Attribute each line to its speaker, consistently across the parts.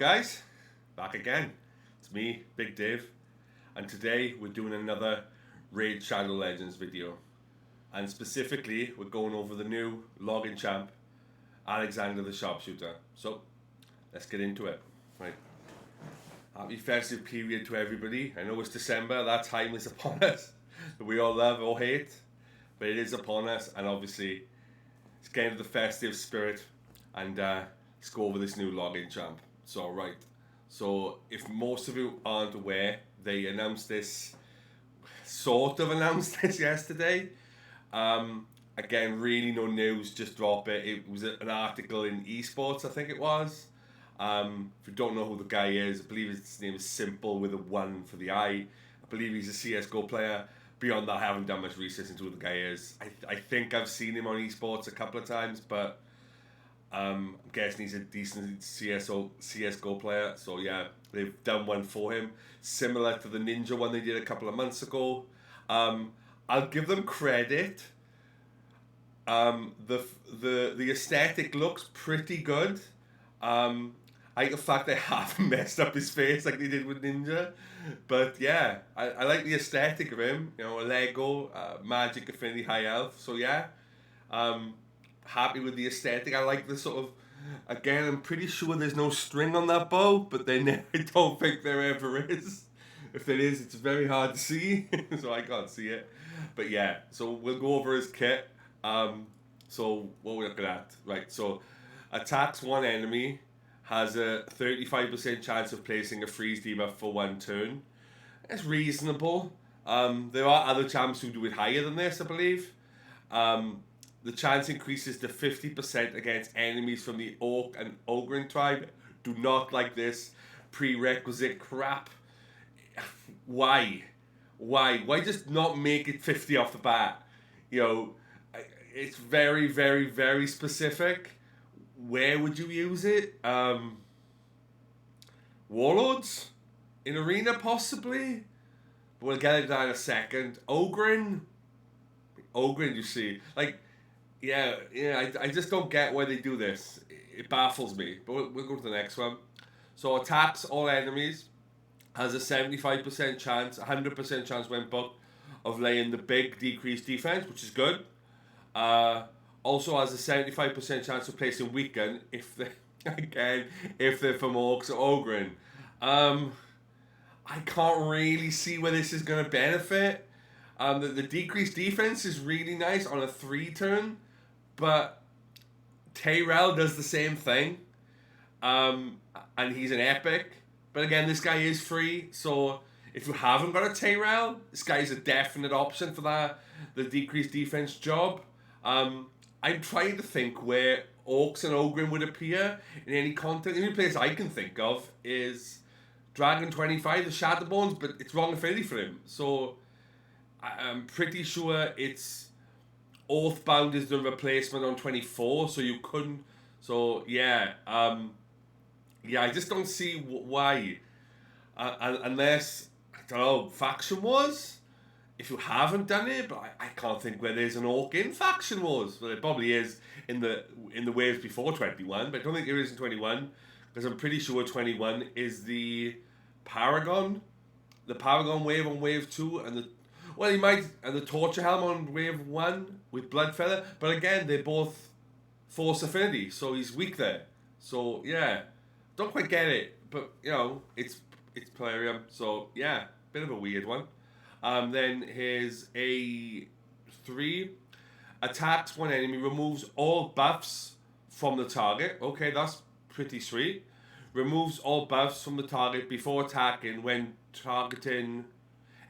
Speaker 1: guys, back again. It's me, Big Dave, and today we're doing another Raid Shadow Legends video. And specifically, we're going over the new login champ, Alexsandr the sharpshooter. So, let's get into it. Right. Happy festive period to everybody. I know it's December, that time is upon us, that we all love or hate, but it is upon us, and obviously, it's getting the festive spirit, and let's go over this new login champ. So if most of you aren't aware, they announced this yesterday. Again, really no news, just drop it. It was an article in esports, I think it was. If you don't know who the guy is, I believe his name is Simple with a 1 for the I. I believe he's a CSGO player. Beyond that, I haven't done much research into who the guy is. I think I've seen him on esports a couple of times, but I'm guessing he's a decent CSGO player. So yeah, they've done one for him, similar to the Ninja one they did a couple of months ago. I'll give them credit. The aesthetic looks pretty good. I like the fact they haven't messed up his face like they did with Ninja. But yeah, I like the aesthetic of him. You know, Lego, magic, affinity, high health. So yeah, happy with the aesthetic. I like the sort of, again, I'm pretty sure there's no string on that bow, but then I don't think there ever is. If there is, it's very hard to see, so I can't see it. But yeah, so we'll go over his kit. So what we're looking at, right? So attacks one enemy, has a 35% chance of placing a freeze debuff for 1 turn. It's reasonable. There are other champs who do it higher than this, I believe. The chance increases to 50% against enemies from the Orc and Ogren tribe. Do not like this prerequisite crap. Why? Why just not make it 50 off the bat? You know, it's very, very, very specific. Where would you use it? Warlords? In Arena, possibly? But we'll get it down in a second. Ogren, you see. Like, yeah, I just don't get why they do this. It baffles me. But we'll go to the next one. So attacks all enemies. Has a 75% chance, 100% chance when booked, of laying the big decreased defense, which is good. Also has a 75% chance of placing weaken if they're from Orcs or Ogren. I can't really see where this is going to benefit. The decreased defense is really nice on a 3 turn, but Tyrell does the same thing. And he's an epic. But again, this guy is free, so if you haven't got a Tyrell, this guy's a definite option for the decreased defense job. I'm trying to think where Orcs and Ogren would appear in any content. The only place I can think of is Dragon 25, the Shatterbones, but it's wrong affinity for him. So I'm pretty sure it's Oathbound is the replacement on 24, so you couldn't. So yeah, I just don't see why. Unless, I don't know, Faction Wars? If you haven't done it, but I can't think where there's an Orc in Faction Wars. Well, it probably is in the waves before 21, but I don't think there is in 21, because I'm pretty sure 21 is the Paragon wave on wave 2, and the Torture Helm on wave 1 with Bloodfeather. But again, they're both Force Affinity, so he's weak there. So yeah, don't quite get it, but you know, it's Plarium, so yeah, bit of a weird one. Then here's a 3. Attacks one enemy, removes all buffs from the target. Okay, that's pretty sweet. Removes all buffs from the target before attacking when targeting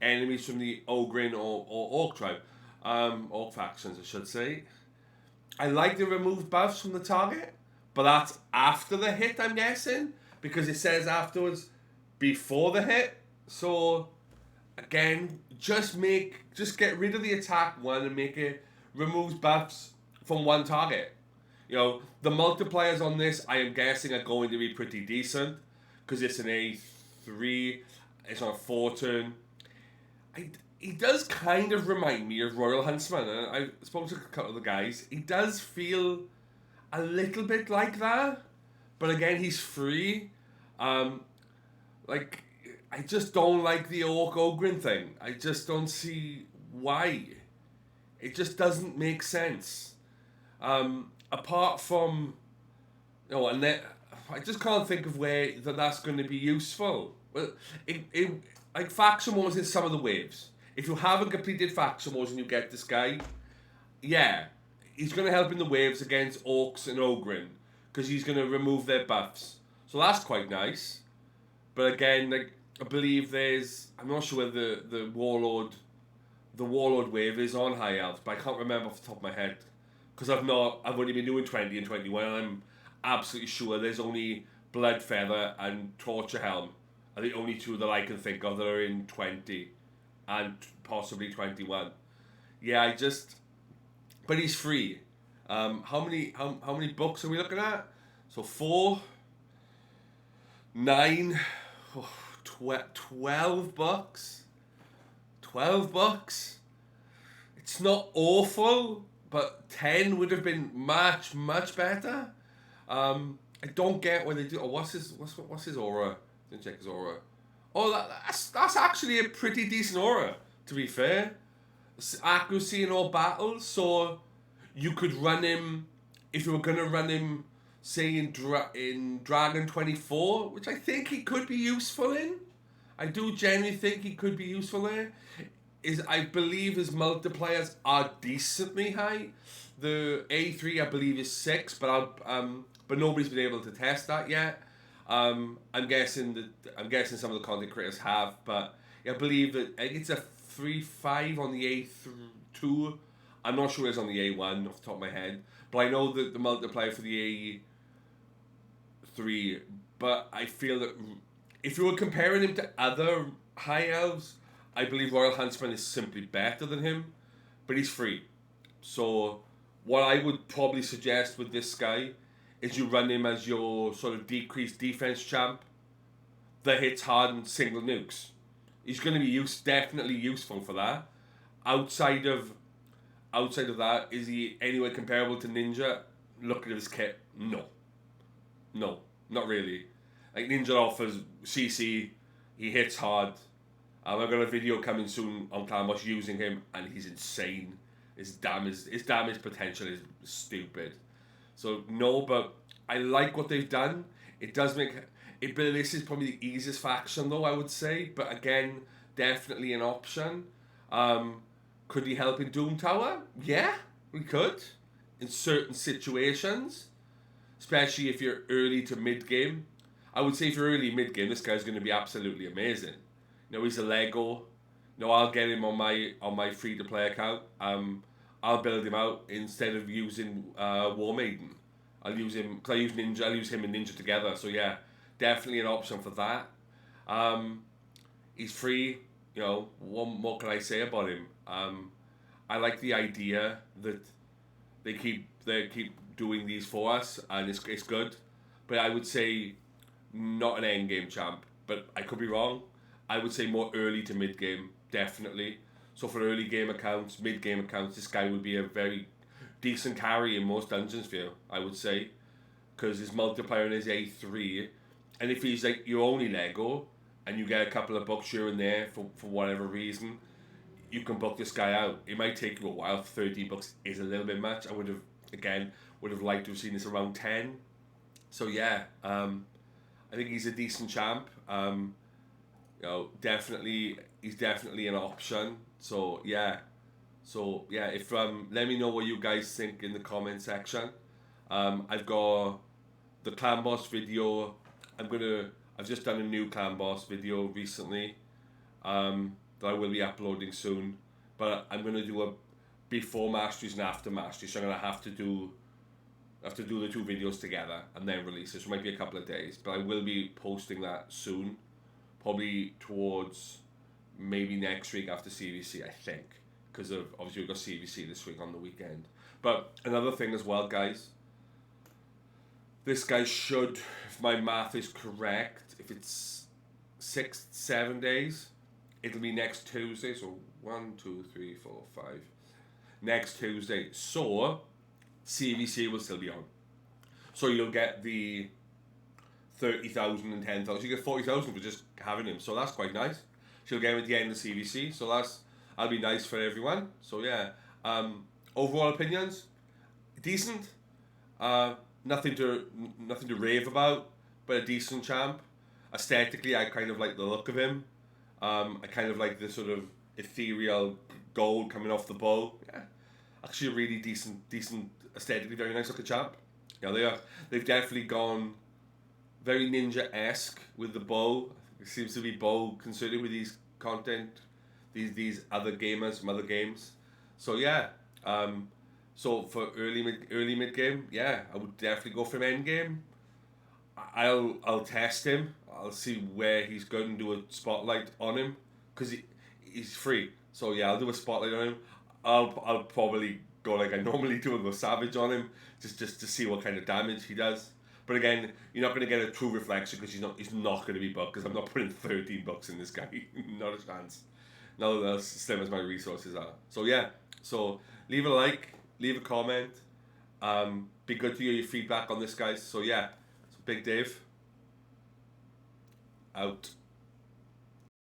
Speaker 1: enemies from the Ogren or Orc tribe. Orc factions, I should say. I like the removed buffs from the target, but that's after the hit, I'm guessing, because it says afterwards before the hit. So again, just get rid of the attack one and make it removes buffs from one target. You know, the multipliers on this, I am guessing, are going to be pretty decent, because it's an A3, it's on a 4 turn. He does kind of remind me of Royal Huntsman, and I spoke to a couple of the guys. He does feel a little bit like that, but again, he's free. Um, like, I just don't like the Orc Ogren thing. I just don't see why. It just doesn't make sense. Apart from, and then I just can't think of where that's going to be useful. Well, like faction wars in some of the waves. If you haven't completed faction wars and you get this guy, yeah, he's going to help in the waves against Orcs and Ogren because he's going to remove their buffs. So that's quite nice. But again, like I believe I'm not sure whether the Warlord wave is on High Elves, but I can't remember off the top of my head because I've only been doing 20 and 21, and I'm absolutely sure there's only Bloodfeather and Torture Helm are the only two that I can think of that are in 20 and possibly 21. Yeah, but he's free. How many books are we looking at? So 4, 9, 12 bucks. 12 bucks. It's not awful, but 10 would have been much, much better. I don't get what they do. Oh, what's his aura? Didn't check his aura. Oh, that's actually a pretty decent aura, to be fair. Accuracy in all battles, so you could run him if you were gonna run him, say in Dragon 24, which I think he could be useful in. I do genuinely think he could be useful there. I believe his multipliers are decently high. The A3 I believe is 6, but nobody's been able to test that yet. I'm guessing some of the content creators have, but I believe that it's a 3-5 on the A2. I'm not sure it's on the A1 off the top of my head, but I know that the multiplier for the A3. But I feel that if you were comparing him to other high elves, I believe Royal Huntsman is simply better than him, but he's free. So what I would probably suggest with this guy is you run him as your sort of decreased defense champ that hits hard and single nukes. He's going to be definitely useful for that. Outside of that, is he anywhere comparable to Ninja? Looking at his kit, no, not really. Like Ninja offers CC, he hits hard. I've got a video coming soon on Clanboss using him, and he's insane. His damage potential is stupid. So no, but I like what they've done. It does make it. But this is probably the easiest faction, though, I would say. But again, definitely an option. Could he help in Doom Tower? Yeah, we could. In certain situations, especially if you're early to mid game. I would say if you're early mid game, this guy's going to be absolutely amazing. He's a Lego. I'll get him on my free to play account. I'll build him out instead of using War Maiden. I'll use him because I use Ninja. I'll use him and Ninja together. So yeah, definitely an option for that. He's free. What more can I say about him? I like the idea that they keep doing these for us, and it's good. But I would say not an end game champ. But I could be wrong. I would say more early to mid game, definitely. So for early game accounts, mid game accounts, this guy would be a very decent carry in most dungeons for you, I would say, because his multiplier in his A3, and if he's like your only Lego, and you get a couple of bucks here and there for whatever reason, you can book this guy out. It might take you a while. 30 bucks is a little bit much. I would have liked to have seen this around 10. So yeah, I think he's a decent champ. He's definitely an option. So yeah, if let me know what you guys think in the comment section. I've got the Clan Boss video. I've just done a new Clan Boss video recently, that I will be uploading soon. But I'm gonna do a before masteries and after masteries. So I'm gonna have to do the two videos together and then release it. So it might be a couple of days, but I will be posting that soon. Probably towards maybe next week after CVC, I think, because of obviously we've got CVC this week on the weekend. But another thing as well, guys, this guy should, if my math is correct, if it's 6-7 days, it'll be next Tuesday. So 1, 2, 3, 4, 5. Next Tuesday. So CVC will still be on. So you'll get the 30,000 and 10,000. You get 40,000 for just having him, so that's quite nice. She'll get him at the end of the CVC, so that'll be nice for everyone. So yeah, overall opinions, decent. Nothing to rave about, but a decent champ. Aesthetically, I kind of like the look of him. I kind of like the sort of ethereal gold coming off the bow. Yeah, actually a really decent aesthetically very nice looking champ. Yeah, they've definitely gone very ninja-esque with the bow. It seems to be bow concerted with these content, these other gamers from other games. So yeah, so for early mid game, yeah, I would definitely go for him end game. I'll test him. I'll see where he's going to do a spotlight on him because he's free. So yeah, I'll do a spotlight on him. I'll probably go like I normally do and go savage on him just to see what kind of damage he does. But again, you're not going to get a true reflection because he's not going to be bugged because I'm not putting $13 in this guy. Not a chance. Not as slim as my resources are. So yeah. So leave a like, leave a comment. Be good to hear your feedback on this, guys. So yeah. So Big Dave out.